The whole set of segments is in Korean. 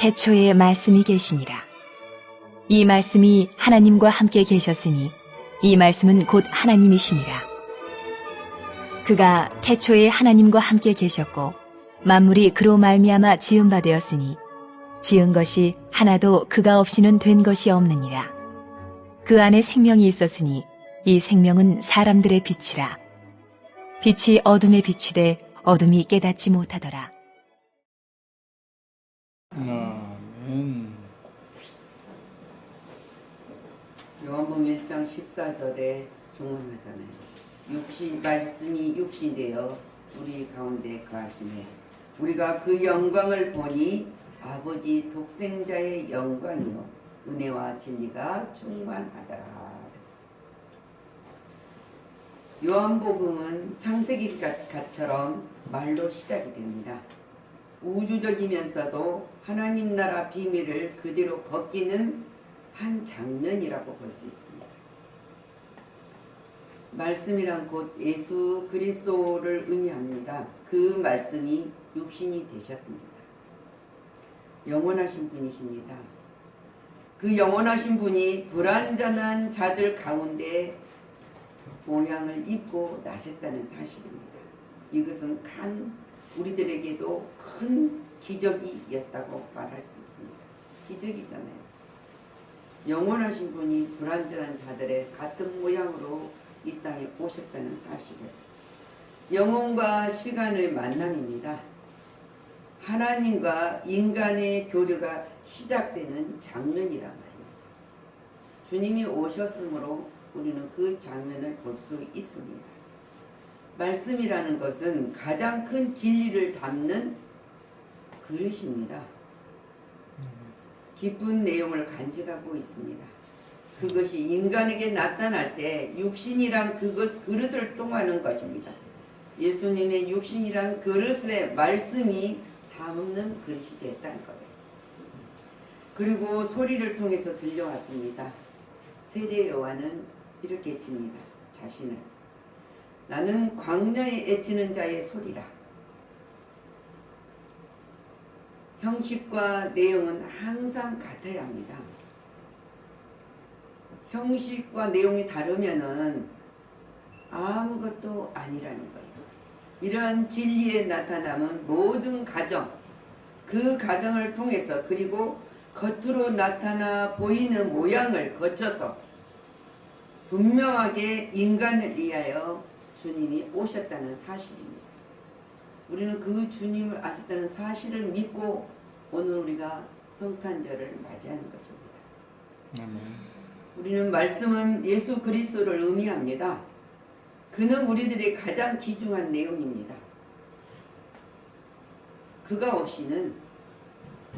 태초에 말씀이 계시니라. 이 말씀이 하나님과 함께 계셨으니 이 말씀은 곧 하나님이시니라. 그가 태초에 하나님과 함께 계셨고 만물이 그로 말미암아 지은 바 되었으니 지은 것이 하나도 그가 없이는 된 것이 없느니라. 그 안에 생명이 있었으니 이 생명은 사람들의 빛이라. 빛이 어둠에 비치되 어둠이 깨닫지 못하더라. 아멘. 요한복음 1장 14절에 증언하잖아요. 말씀이 육신이 되어 우리 가운데 거하시네. 우리가 그 영광을 보니 아버지 독생자의 영광이요 은혜와 진리가 충만하더라. 요한복음은 창세기처럼 말로 시작이 됩니다. 우주적이면서도 하나님 나라 비밀을 그대로 벗기는 한 장면이라고 볼 수 있습니다. 말씀이란 곧 예수 그리스도를 의미합니다. 그 말씀이 육신이 되셨습니다. 영원하신 분이십니다. 그 영원하신 분이 불완전한 자들 가운데 모양을 입고 나셨다는 사실입니다. 이것은 우리들에게도 큰 기적이었다고 말할 수 있습니다. 기적이잖아요. 영원하신 분이 불완전한 자들의 같은 모양으로 이 땅에 오셨다는 사실을, 영혼과 시간의 만남입니다. 하나님과 인간의 교류가 시작되는 장면이란 말입니다. 주님이 오셨으므로 우리는 그 장면을 볼 수 있습니다. 말씀이라는 것은 가장 큰 진리를 담는 그릇입니다. 깊은 내용을 간직하고 있습니다. 그것이 인간에게 나타날 때 육신이란 그릇을 통하는 것입니다. 예수님의 육신이란 그릇에 말씀이 담는 그릇이 됐다는 거예요. 그리고 소리를 통해서 들려왔습니다. 세례 요한은 이렇게 외칩니다. 자신을. 나는 광야에 애치는 자의 소리라. 형식과 내용은 항상 같아야 합니다. 형식과 내용이 다르면은 아무것도 아니라는 거예요. 이러한 진리의 나타남은 모든 가정, 그 가정을 통해서 그리고 겉으로 나타나 보이는 모양을 거쳐서 분명하게 인간을 위하여 주님이 오셨다는 사실입니다. 우리는 그 주님을 아셨다는 사실을 믿고 오늘 우리가 성탄절을 맞이하는 것입니다. 우리는 말씀은 예수 그리스도를 의미합니다. 그는 우리들의 가장 귀중한 내용입니다. 그가 없이는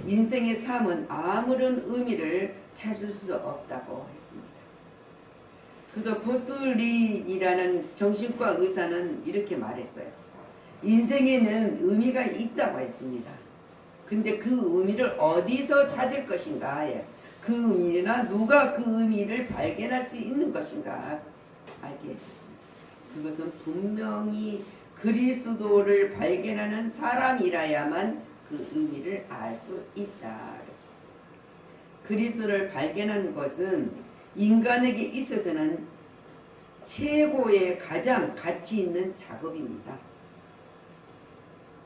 인생의 삶은 아무런 의미를 찾을 수 없다고 했습니다. 그래서 보틀린이라는 정신과 의사는 이렇게 말했어요. 인생에는 의미가 있다고 했습니다. 근데 그 의미를 어디서 찾을 것인가? 그 의미나 누가 그 의미를 발견할 수 있는 것인가? 알게 했습니다. 그것은 분명히 그리스도를 발견하는 사람이라야만 그 의미를 알 수 있다. 그리스도를 발견하는 것은 인간에게 있어서는 최고의 가장 가치 있는 작업입니다.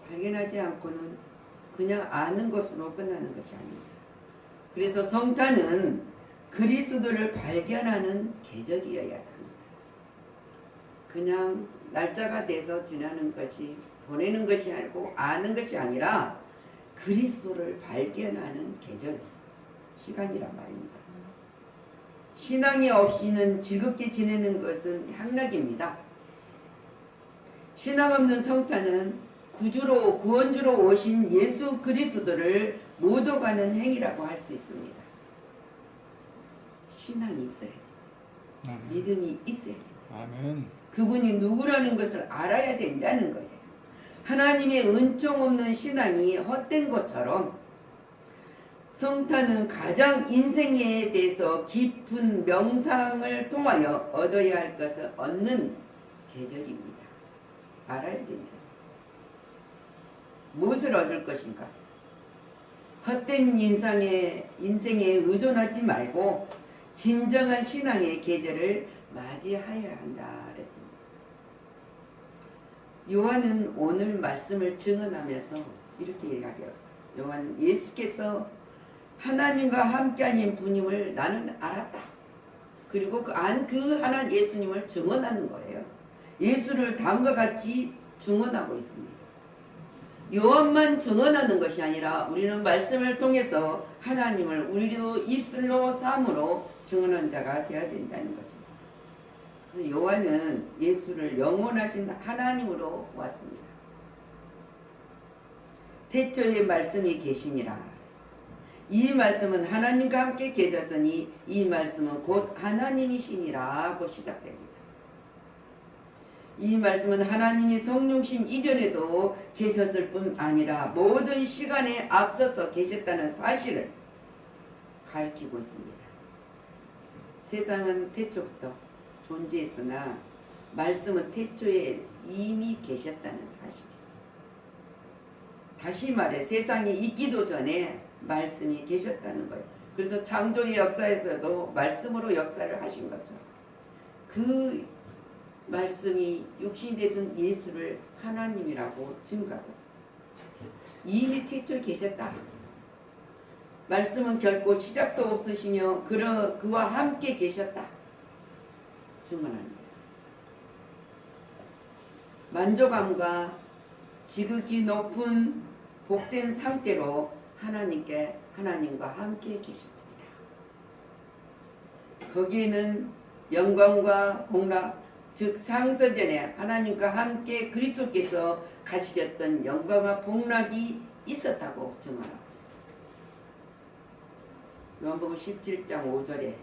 발견하지 않고는 그냥 아는 것으로 끝나는 것이 아닙니다. 그래서 성탄은 그리스도를 발견하는 계절이어야 합니다. 그냥 날짜가 돼서 지나는 것이, 보내는 것이 아니고 아는 것이 아니라 그리스도를 발견하는 계절, 시간이란 말입니다. 신앙이 없이는 즐겁게 지내는 것은 향락입니다. 신앙 없는 성탄은 구원주로 오신 예수 그리스도를 못 오가는 행위라고 할 수 있습니다. 신앙이 있어야 돼요. 믿음이 있어야 돼요. 아멘. 그분이 누구라는 것을 알아야 된다는 거예요. 하나님의 은총 없는 신앙이 헛된 것처럼 성탄은 가장 인생에 대해서 깊은 명상을 통하여 얻어야 할 것을 얻는 계절입니다. 알아야 됩니다. 무엇을 얻을 것인가? 헛된 인생에 의존하지 말고 진정한 신앙의 계절을 맞이하여야 한다 그랬습니다. 요한은 오늘 말씀을 증언하면서 이렇게 이야기했어요. 요한은 예수께서 하나님과 함께하는 분임을 나는 알았다. 그리고 그 하나님 예수님을 증언하는 거예요. 예수를 다음과 같이 증언하고 있습니다. 요한만 증언하는 것이 아니라 우리는 말씀을 통해서 하나님을 우리도 입술로 삼으로 증언한 자가 되어야 된다는 것입니다. 그래서 요한은 예수를 영원하신 하나님으로 보았습니다. 태초에 말씀이 계시니라. 이 말씀은 하나님과 함께 계셨으니 이 말씀은 곧 하나님이시니라고 시작됩니다. 이 말씀은 하나님이 성육신 이전에도 계셨을 뿐 아니라 모든 시간에 앞서서 계셨다는 사실을 가르치고 있습니다. 세상은 태초부터 존재했으나 말씀은 태초에 이미 계셨다는 사실. 다시 말해 세상이 있기도 전에 말씀이 계셨다는 거예요. 그래서 창조의 역사에서도 말씀으로 역사를 하신 거죠. 그 말씀이 육신이 되신 예수를 하나님이라고 증거하고 있습니다. 이미 태초에 계셨다. 말씀은 결코 시작도 없으시며 그와 함께 계셨다. 증언합니다. 만족함과 지극히 높은 복된 상태로 하나님과 함께 계십니다. 거기에는 영광과 복락, 즉 창세전에 하나님과 함께 그리스도께서 가지셨던 영광과 복락이 있었다고 증언하고 있습니다. 요한복음 17장 5절에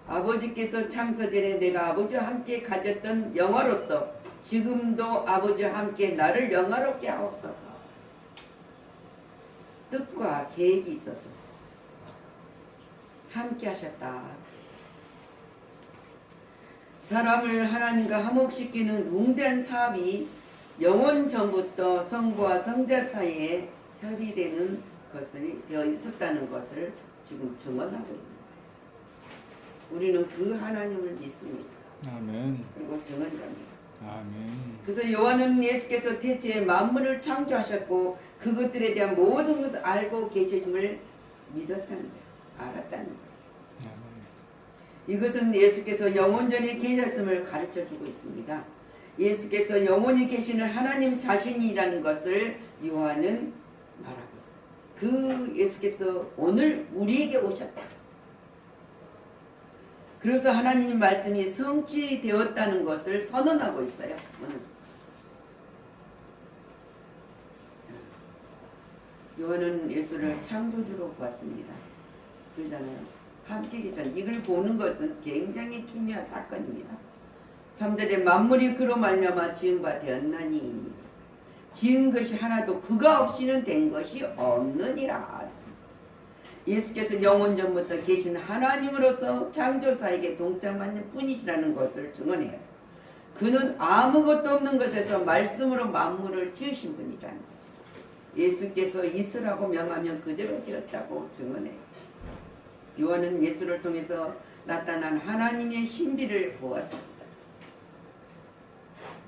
아버지께서 창세전에 내가 아버지와 함께 가졌던 영화로서 지금도 아버지와 함께 나를 영화롭게 하옵소서. 뜻과 계획이 있어서 함께 하셨다. 사람을 하나님과 화목시키는 웅대한 사업이 영원 전부터 성부와 성자 사이에 협의되는 것이 되어 있었다는 것을 지금 증언하고 있습니다. 우리는 그 하나님을 믿습니다. 아멘. 그리고 증언자입니다. 아멘. 그래서 요한은 예수께서 태초에 만물을 창조하셨고 그것들에 대한 모든 것을 알고 계심을 믿었다는 거예요. 알았다는 거예요. 아멘. 이것은 예수께서 영원전에 계셨음을 가르쳐주고 있습니다. 예수께서 영원히 계시는 하나님 자신이라는 것을 요한은 말하고 있어요. 그 예수께서 오늘 우리에게 오셨다. 그래서 하나님 말씀이 성취되었다는 것을 선언하고 있어요. 오늘. 요한은 예수를 창조주로 보았습니다. 그러잖아요. 함께 계신 이걸 보는 것은 굉장히 중요한 사건입니다. 3절에 만물이 그로 말미암아 지은 바 되었나니 지은 것이 하나도 그가 없이는 된 것이 없느니라. 예수께서 영원전부터 계신 하나님으로서 창조사에게 동참하는 분이시라는 것을 증언해요. 그는 아무것도 없는 것에서 말씀으로 만물을 지으신 분이라는 거죠. 예수께서 있으라고 명하면 그대로 되었다고 증언해요. 요한은 예수를 통해서 나타난 하나님의 신비를 보았습니다.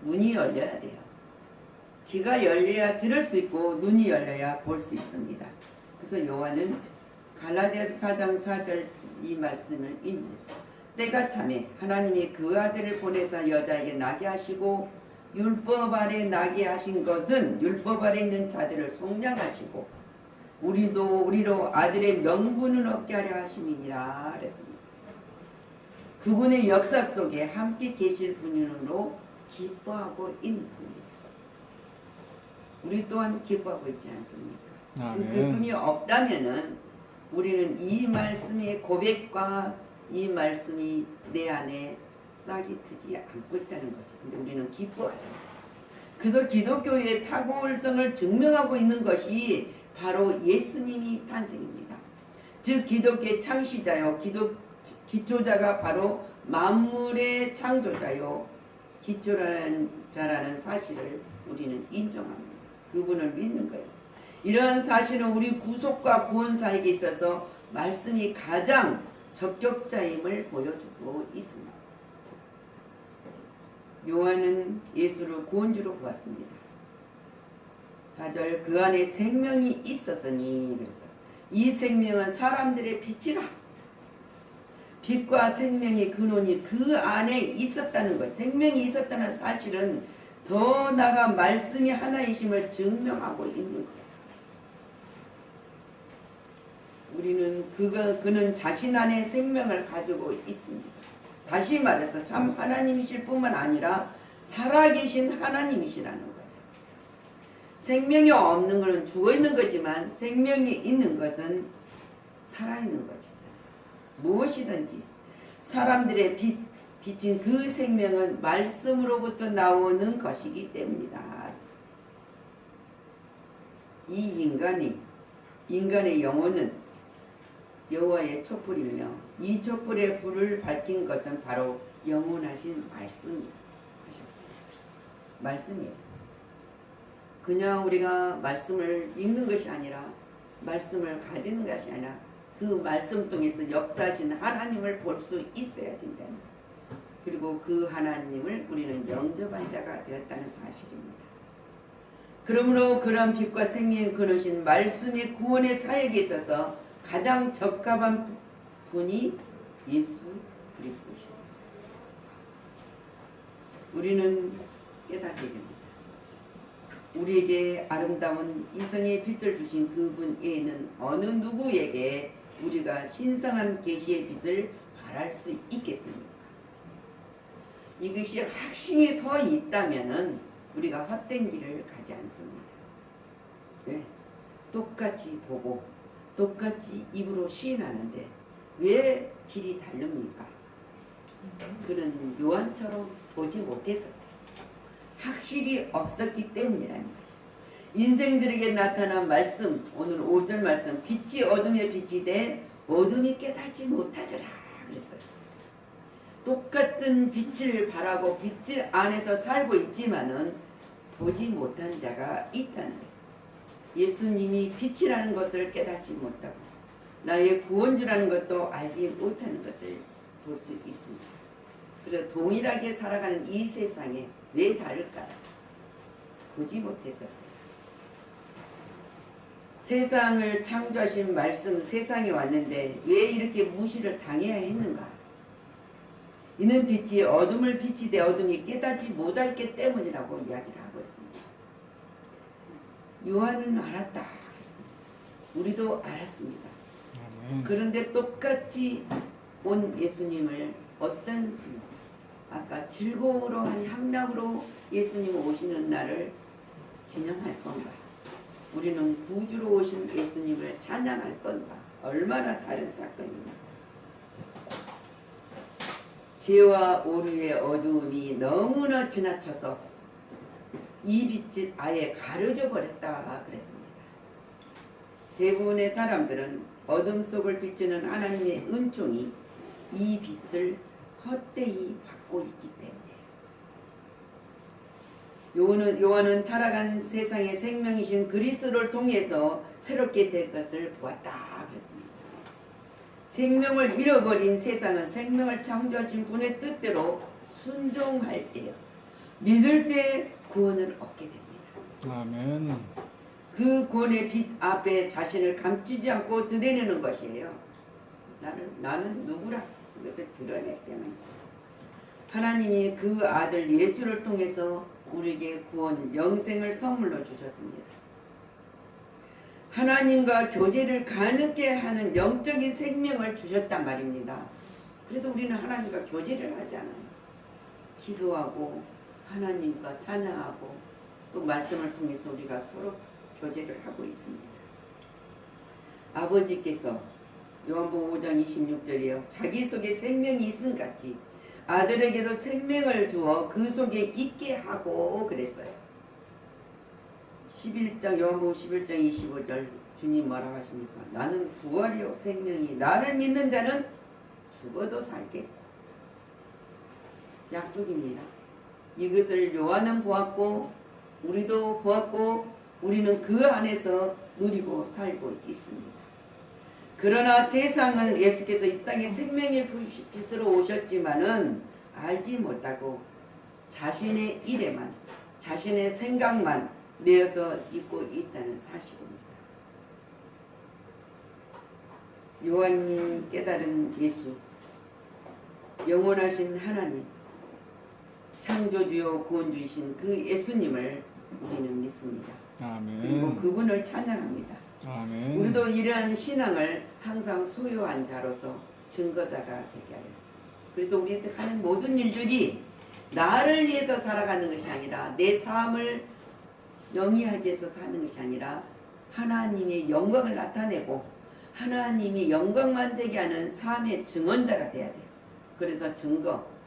눈이 열려야 돼요. 귀가 열려야 들을 수 있고 눈이 열려야 볼 수 있습니다. 그래서 요한은 갈라디아서 4장 4절 이 말씀을 읽습니다. 때가 참에 하나님이 그 아들을 보내사 여자에게 나게 하시고 율법 아래 나게 하신 것은 율법 아래 있는 자들을 속량하시고 우리로 아들의 명분을 얻게 하려 하심이니라 그랬습니다. 그분의 역사 속에 함께 계실 분으로 기뻐하고 있습니다. 우리 또한 기뻐하고 있지 않습니까? 그 기쁨이 없다면은 우리는 이 말씀의 고백과 이 말씀이 내 안에 싹이 트지 않고 있다는 거죠. 근데 우리는 기뻐해요. 그래서 기독교의 탁월성을 증명하고 있는 것이 바로 예수님이 탄생입니다. 즉 기독교의 창시자요 기초자가 바로 만물의 창조자요 기초라는 자라는 사실을 우리는 인정합니다. 그분을 믿는 거예요. 이러한 사실은 우리 구속과 구원 사역에 있어서 말씀이 가장 적격자임을 보여주고 있습니다. 요한은 예수를 구원주로 보았습니다. 4절 그 안에 생명이 있었으니 그래서 이 생명은 사람들의 빛이라. 빛과 생명의 근원이 그 안에 있었다는 것, 생명이 있었다는 사실은 더 나아가 말씀이 하나이심을 증명하고 있는 것. 우리는 그는 자신 안에 생명을 가지고 있습니다. 다시 말해서 참 하나님이실 뿐만 아니라 살아계신 하나님이시라는 거예요. 생명이 없는 것은 죽어있는 거지만 생명이 있는 것은 살아있는 거죠. 무엇이든지 사람들의 빛인 그 생명은 말씀으로부터 나오는 것이기 때문이다. 이 인간의 영혼은 여호와의 촛불이며 이 촛불의 불을 밝힌 것은 바로 영원하신 말씀이 하셨습니다. 말씀이에요. 그냥 우리가 말씀을 읽는 것이 아니라 말씀을 가지는 것이 아니라 그 말씀 통해서 역사하신 하나님을 볼 수 있어야 된다. 그리고 그 하나님을 우리는 영접한 자가 되었다는 사실입니다. 그러므로 그러한 빛과 생명이 그러신 말씀의 구원의 사역에 있어서 가장 적합한 분이 예수 그리스도십니다. 우리는 깨닫게 됩니다. 우리에게 아름다운 이성의 빛을 주신 그분 외에는 어느 누구에게 우리가 신성한 계시의 빛을 발할 수 있겠습니까? 이것이 확신이 서 있다면은 우리가 헛된 길을 가지 않습니다. 왜? 똑같이 보고 똑같이 입으로 시인하는데 왜 길이 다릅니까? 그는 요한처럼 보지 못해서 확실히 없었기 때문이라는 것이죠. 인생들에게 나타난 말씀, 오늘 5절 말씀, 빛이 어둠에 빛이 돼 어둠이 깨닫지 못하더라 그랬어요. 똑같은 빛을 바라고 빛 안에서 살고 있지만은 보지 못한 자가 있다는 거예요. 예수님이 빛이라는 것을 깨닫지 못하고 나의 구원주라는 것도 알지 못하는 것을 볼 수 있습니다. 그래서 동일하게 살아가는 이 세상에 왜 다를까? 보지 못해서. 세상을 창조하신 말씀 세상에 왔는데 왜 이렇게 무시를 당해야 했는가? 이는 빛이 어둠을 비치되 어둠이 깨닫지 못했기 때문이라고 이야기를 하고 있습니다. 요한은 알았다. 우리도 알았습니다. 그런데 똑같이 온 예수님을 어떤 아까 즐거움으로 한 향락으로 예수님 오시는 날을 기념할 건가? 우리는 구주로 오신 예수님을 찬양할 건가? 얼마나 다른 사건이냐? 죄와 오류의 어두움이 너무나 지나쳐서 이 빛이 아예 가려져 버렸다 그랬습니다. 대부분의 사람들은 어둠 속을 비추는 하나님의 은총이 이 빛을 헛되이 받고 있기 때문에 요한은 타락한 세상의 생명이신 그리스도를 통해서 새롭게 될 것을 보았다 그랬습니다. 생명을 잃어버린 세상은 생명을 창조하신 분의 뜻대로 순종할 때요, 믿을 때 구원을 얻게 됩니다. 아멘. 그 구원의 빛 앞에 자신을 감추지 않고 드러내는 것이에요. 나는 누구라 이것을 드러내기 때문에 하나님이 그 아들 예수를 통해서 우리에게 구원 영생을 선물로 주셨습니다. 하나님과 교제를 가능케 하는 영적인 생명을 주셨단 말입니다. 그래서 우리는 하나님과 교제를 하잖아요. 기도하고 하나님과 찬양하고 또 말씀을 통해서 우리가 서로 교제를 하고 있습니다. 아버지께서 요한복음 5장 26절이요, 자기 속에 생명이 있음 같이 아들에게도 생명을 주어 그 속에 있게 하고 그랬어요. 11장 요한복음 11장 25절 주님 뭐라고 하십니까? 나는 부활이요 생명이 나를 믿는 자는 죽어도 살겠고. 약속입니다. 이것을 요한은 보았고 우리도 보았고 우리는 그 안에서 누리고 살고 있습니다. 그러나 세상을 예수께서 이 땅에 생명의 빛으로 오셨지만은 알지 못하고 자신의 일에만, 자신의 생각만 내어서 있고 있다는 사실입니다. 요한이 깨달은 예수, 영원하신 하나님, 창조주요 구원주이신 그 예수님을 우리는 믿습니다. 그리고 아멘. 그분을 찬양합니다. 아멘. 우리도 이러한 신앙을 항상 소유한 자로서 증거자가 되게 하여. 그래서 우리 하는 모든 일들이 나를 위해서 살아가는 것이 아니라 내 삶을 영위하기 위해서 사는 것이 아니라 하나님의 영광을 나타내고 하나님이 영광만 되게 하는 삶의 증언자가 돼야 돼요. 그래서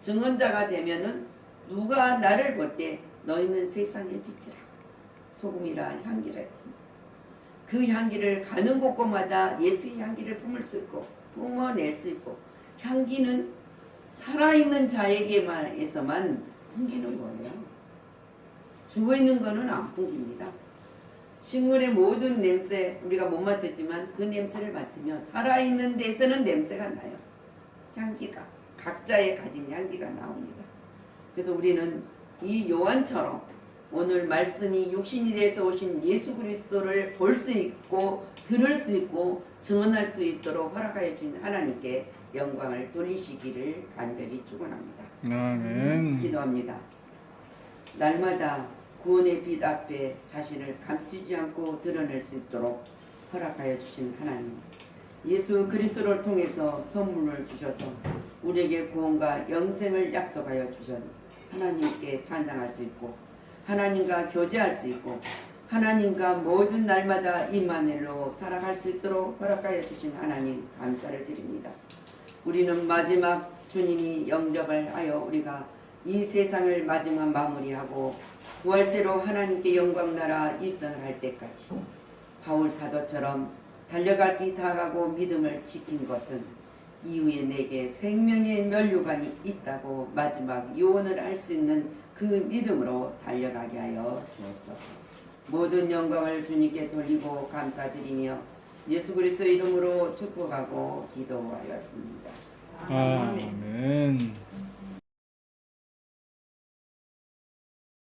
증언자가 되면은 누가 나를 볼 때 너희는 세상의 빛이라 소금이라 향기라 했습니다. 그 향기를 가는 곳곳마다 예수의 향기를 품을 수 있고 뿜어낼 수 있고, 향기는 살아있는 자에게만에서만 풍기는 거예요. 죽어있는 거는 안 풍깁니다. 식물의 모든 냄새 우리가 못 맡았지만 그 냄새를 맡으면 살아있는 데서는 냄새가 나요. 향기가 각자의 가진 향기가 나옵니다. 그래서 우리는 이 요한처럼 오늘 말씀이 육신이 돼서 오신 예수 그리스도를 볼 수 있고 들을 수 있고 증언할 수 있도록 허락하여 주신 하나님께 영광을 돌리시기를 간절히 축원합니다. 아멘. 기도합니다. 날마다 구원의 빛 앞에 자신을 감추지 않고 드러낼 수 있도록 허락하여 주신 하나님, 예수 그리스도를 통해서 선물을 주셔서 우리에게 구원과 영생을 약속하여 주신 하나님께 찬양할 수 있고 하나님과 교제할 수 있고 하나님과 모든 날마다 임마누엘로 살아갈 수 있도록 허락하여 주신 하나님 감사를 드립니다. 우리는 마지막 주님이 영접을 하여 우리가 이 세상을 마지막 마무리하고 부활체로 하나님께 영광나라 입성을 할 때까지 바울 사도처럼 달려갈 길 다가고 믿음을 지킨 것은 이후에 내게 생명의 면류관이 있다고 마지막 요원을 할 수 있는 그 믿음으로 달려가게 하여 주옵소서. 모든 영광을 주님께 돌리고 감사드리며 예수 그리스도 이름으로 축복하고 기도하였습니다. 아멘.